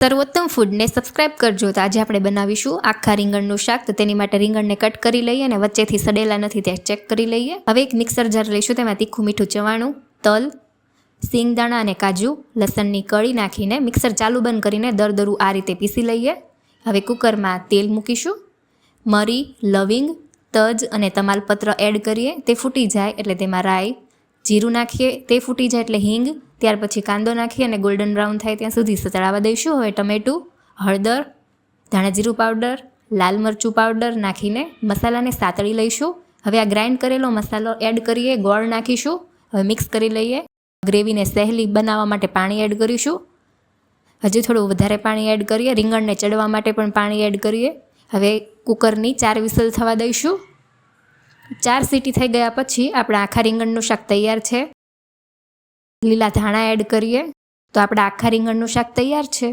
સર્વોત્તમ ફૂડને સબસ્ક્રાઇબ કરજો. તો આજે આપણે બનાવીશું આખા રીંગણનું શાક. તો તેની માટે રીંગણને કટ કરી લઈએ અને વચ્ચેથી સડેલા નથી તે ચેક કરી લઈએ. હવે એક મિક્સર જાર લઈશું, તેમાં તીખું મીઠું ચવાણું, તલ, સિંગદાણા અને કાજુ, લસણની કળી નાખીને મિક્સર ચાલુ બંધ કરીને દરદરું આ રીતે પીસી લઈએ. હવે કુકરમાં તેલ મૂકીશું, મરી, લવિંગ, તજ અને તમાલપત્ર એડ કરીએ. તે ફૂટી જાય એટલે તેમાં રાઈ, જીરું નાખીએ. તે ફૂટી જાય એટલે હિંગ, ત્યાર પછી કાંદો નાખીએ અને ગોલ્ડન બ્રાઉન થાય ત્યાં સુધી સતળાવા દઈશું. હવે ટમેટું, હળદર, ધાણા જીરું પાવડર, લાલ મરચું પાવડર નાખીને મસાલાને સાતળી લઈશું. હવે આ ગ્રાઇન્ડ કરેલો મસાલો એડ કરીએ, ગોળ નાખીશું. હવે મિક્સ કરી લઈએ. ગ્રેવીને સહેલી બનાવવા માટે પાણી એડ કરીશું. હજી થોડું વધારે પાણી એડ કરીએ. રીંગણને ચડવા માટે પણ પાણી એડ કરીએ. હવે કુકરની 4 વિસલ થવા દઈશું. 4 સીટી થઈ ગયા પછી આપણા આખા રીંગણનું શાક તૈયાર છે. લીલા ધાણા એડ કરીએ તો આપણા આખા રીંગણનું શાક તૈયાર છે.